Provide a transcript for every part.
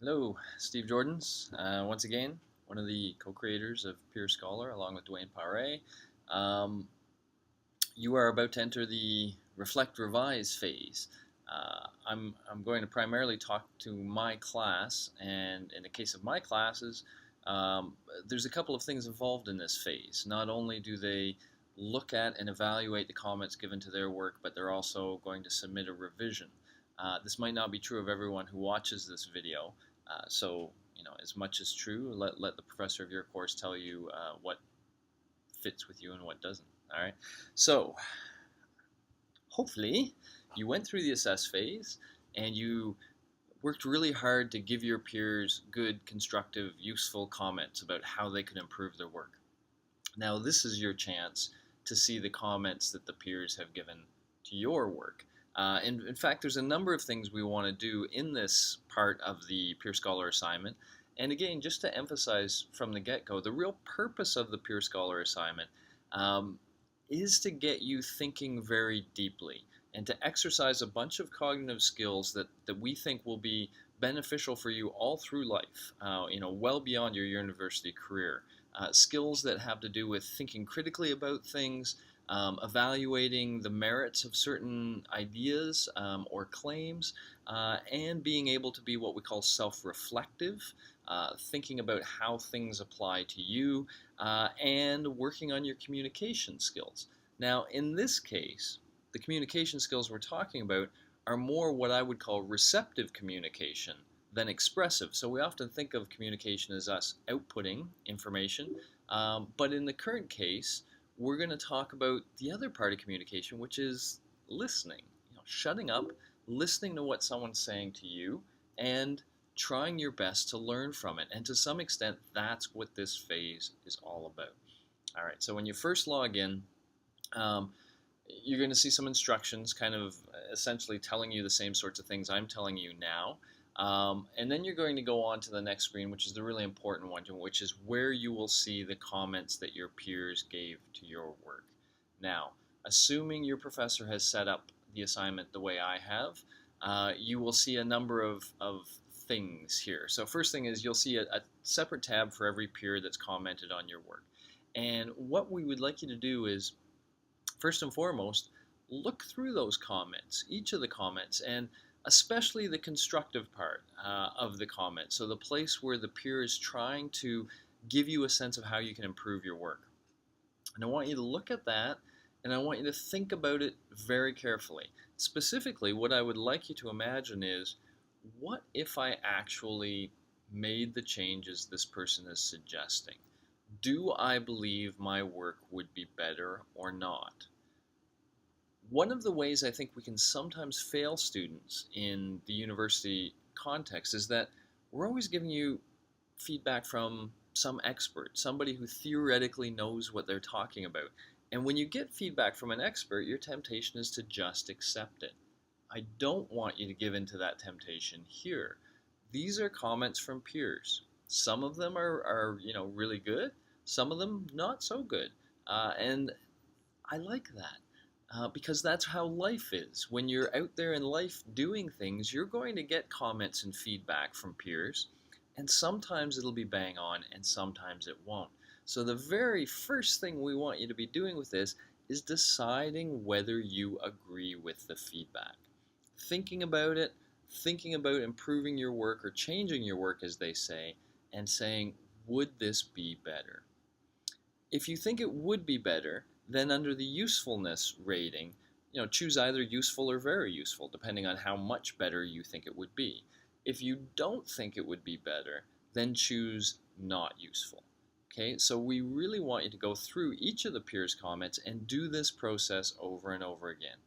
Hello, Steve Jordans. Once again, one of the co-creators of Peer Scholar, along with Dwayne Paré. Um, you are about to enter the reflect revise phase. I'm going to primarily talk to my class, and in the case of my classes, um, there's a couple of things involved in this phase. Not only do they look at and evaluate the comments given to their work, but they're also going to submit a revision. This might not be true of everyone who watches this video, so as much as true, let the professor of your course tell you what fits with you and what doesn't. All right. So hopefully you went through the assess phase and you worked really hard to give your peers good, constructive, useful comments about how they could improve their work. Now this is your chance to see the comments that the peers have given to your work. And in fact, there's a number of things we want to do in this part of the Peer Scholar assignment. And again, just to emphasize from the get-go, the real purpose of the Peer Scholar assignment um, is to get you thinking very deeply and to exercise a bunch of cognitive skills that we think will be beneficial for you all through life, well beyond your university career. Skills that have to do with thinking critically about things, evaluating the merits of certain ideas or claims, and being able to be what we call self-reflective, thinking about how things apply to you, and working on your communication skills. Now, in this case, the communication skills we're talking about are more what I would call receptive communication than expressive. So we often think of communication as us outputting information, but in the current case, we're going to talk about the other part of communication, which is listening. Shutting up, listening to what someone's saying to you, and trying your best to learn from it. And to some extent, that's what this phase is all about. All right, so when you first log in, um, you're going to see some instructions kind of essentially telling you the same sorts of things I'm telling you now. And then you're going to go on to the next screen, which is the really important one, which is where you will see the comments that your peers gave to your work. Now, assuming your professor has set up the assignment the way I have, you will see a number of things here. So first thing is you'll see a separate tab for every peer that's commented on your work. And what we would like you to do is, first and foremost, look through those comments, each of the comments, and especially the constructive part of the comment. So the place where the peer is trying to give you a sense of how you can improve your work. And I want you to look at that and I want you to think about it very carefully. Specifically, what I would like you to imagine is, what if I actually made the changes this person is suggesting? Do I believe my work would be better or not? One of the ways I think we can sometimes fail students in the university context is that we're always giving you feedback from some expert, somebody who theoretically knows what they're talking about. And when you get feedback from an expert, your temptation is to just accept it. I don't want you to give in to that temptation here. These are comments from peers. Some of them are really good. Some of them not so good. And I like that. Because that's how life is. When you're out there in life doing things, you're going to get comments and feedback from peers, and sometimes it'll be bang on, and sometimes it won't. So the very first thing we want you to be doing with this is deciding whether you agree with the feedback. Thinking about it, thinking about improving your work or changing your work, as they say, and saying, would this be better? If you think it would be better, then under the usefulness rating, choose either useful or very useful, depending on how much better you think it would be. If you don't think it would be better, then choose not useful. Okay, so we really want you to go through each of the peers' comments and do this process over and over again.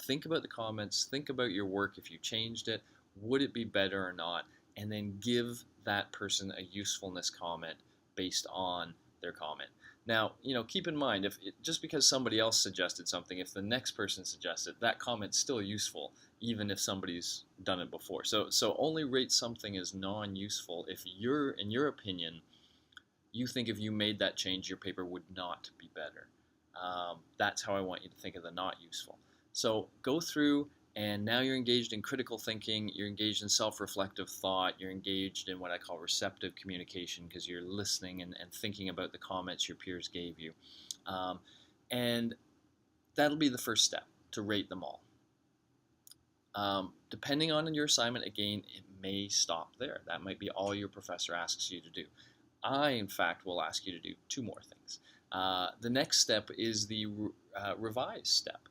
Think about the comments, think about your work if you changed it, would it be better or not, and then give that person a usefulness comment based on their comment. Now, keep in mind, just because somebody else suggested something, if the next person suggests it, that comment's still useful, even if somebody's done it before. So only rate something as non-useful if in your opinion, you think if you made that change, your paper would not be better. That's how I want you to think of the not useful. So go through, And now you're engaged in critical thinking, you're engaged in self-reflective thought, you're engaged in what I call receptive communication because you're listening and thinking about the comments your peers gave you. And that'll be the first step, to rate them all. Depending on your assignment, again, it may stop there. That might be all your professor asks you to do. I, in fact, will ask you to do 2 more things. The next step is the revise step.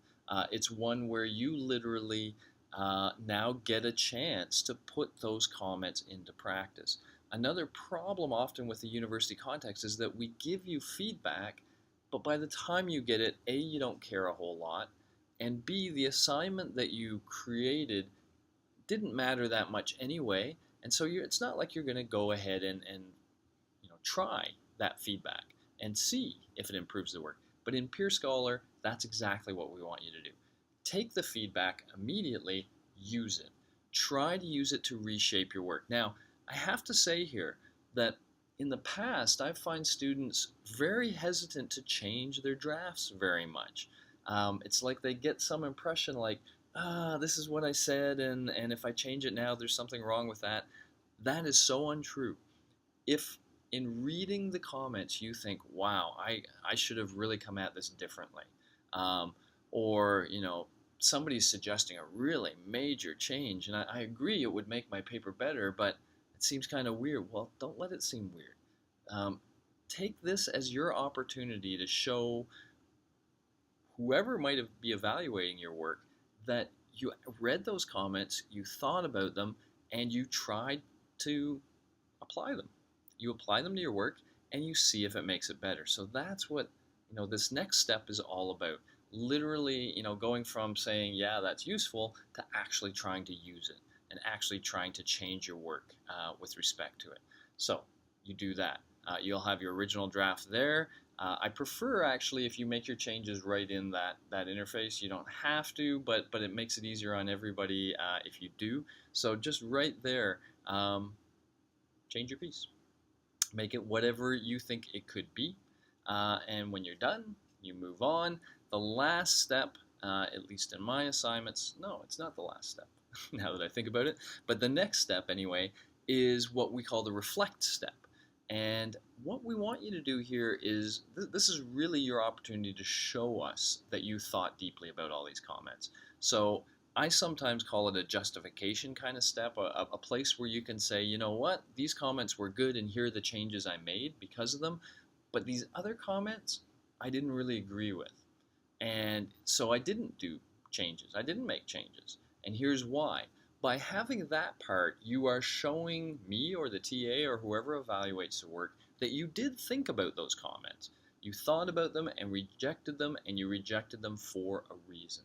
It's one where you literally now get a chance to put those comments into practice. Another problem often with the university context is that we give you feedback, but by the time you get it, A, you don't care a whole lot, and B, the assignment that you created didn't matter that much anyway, and so it's not like you're going to go ahead and try that feedback and see if it improves the work. But in Peer Scholar, that's exactly what we want you to do. Take the feedback immediately, use it. Try to use it to reshape your work. Now, I have to say here that in the past, I find students very hesitant to change their drafts very much. It's like they get some impression like, this is what I said, and if I change it now, there's something wrong with that. That is so untrue. If in reading the comments you think, wow, I should have really come at this differently, or somebody's suggesting a really major change, and I agree it would make my paper better, but it seems kind of weird. Well, don't let it seem weird. Take this as your opportunity to show whoever might be evaluating your work that you read those comments, you thought about them, and you tried to apply them. You apply them to your work, and you see if it makes it better. So that's what this next step is all about. Literally, going from saying, yeah, that's useful, to actually trying to use it and actually trying to change your work with respect to it. So you do that. You'll have your original draft there. I prefer actually if you make your changes right in that interface. You don't have to, but it makes it easier on everybody if you do. So just right there, change your piece. Make it whatever you think it could be. And when you're done, you move on. The last step, at least in my assignments, no, it's not the last step, now that I think about it, but the next step anyway is what we call the reflect step. And what we want you to do here is, this is really your opportunity to show us that you thought deeply about all these comments. So I sometimes call it a justification kind of step, a place where you can say, you know what, these comments were good and here are the changes I made because of them, but these other comments I didn't really agree with. And so I didn't do changes. I didn't make changes. And here's why. By having that part, you are showing me or the TA or whoever evaluates the work that you did think about those comments. You thought about them and rejected them, and you rejected them for a reason.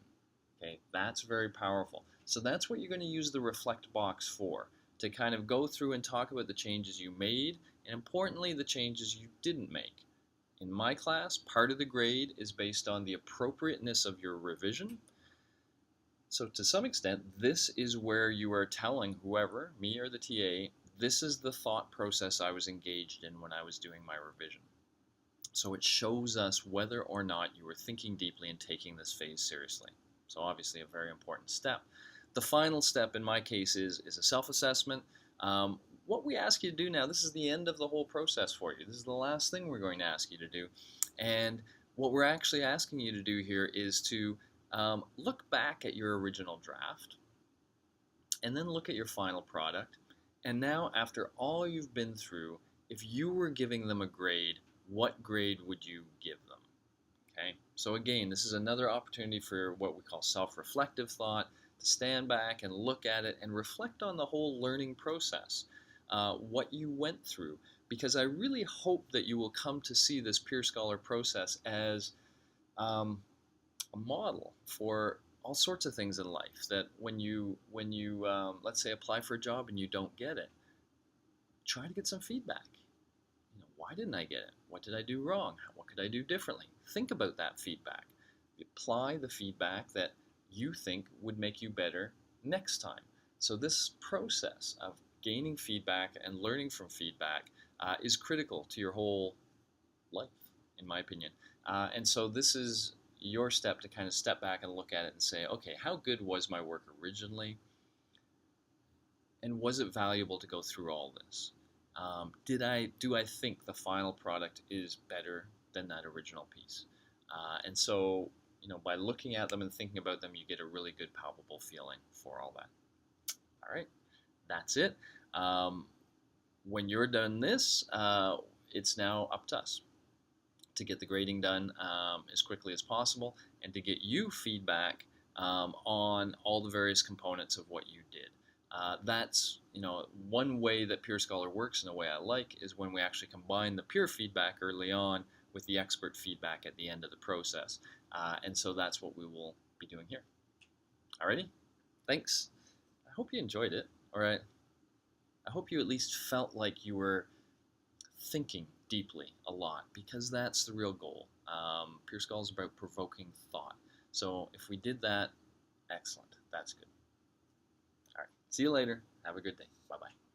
Okay, that's very powerful. So that's what you're going to use the reflect box for, to kind of go through and talk about the changes you made, and importantly, the changes you didn't make. In my class, part of the grade is based on the appropriateness of your revision. So to some extent, this is where you are telling whoever, me or the TA, this is the thought process I was engaged in when I was doing my revision. So it shows us whether or not you were thinking deeply and taking this phase seriously. So obviously a very important step. The final step in my case is a self-assessment. What we ask you to do now, this is the end of the whole process for you. This is the last thing we're going to ask you to do. And what we're actually asking you to do here is to look back at your original draft and then look at your final product. And now, after all you've been through, if you were giving them a grade, what grade would you give them? Okay? So again, this is another opportunity for what we call self-reflective thought, to stand back and look at it and reflect on the whole learning process, what you went through, because I really hope that you will come to see this Peer Scholar process as a model for all sorts of things in life. That when you let's say apply for a job and you don't get it, try to get some feedback. Why didn't I get it? What did I do wrong? What could I do differently? Think about that feedback. Apply the feedback that you think would make you better next time. So this process of gaining feedback and learning from feedback is critical to your whole life, in my opinion. And so this is your step to kind of step back and look at it and say, okay, how good was my work originally? And was it valuable to go through all this? Do I think the final product is better than that original piece? And so, by looking at them and thinking about them, you get a really good, palpable feeling for all that. All right, that's it. When you're done this, it's now up to us to get the grading done as quickly as possible and to get you feedback on all the various components of what you did. That's one way that Peer Scholar works, and a way I like, is when we actually combine the peer feedback early on with the expert feedback at the end of the process. And so that's what we will be doing here. Alrighty, thanks. I hope you enjoyed it. All right. I hope you at least felt like you were thinking deeply a lot, because that's the real goal. Peer Scholar is about provoking thought. So if we did that, excellent. That's good. All right. See you later. Have a good day. Bye-bye.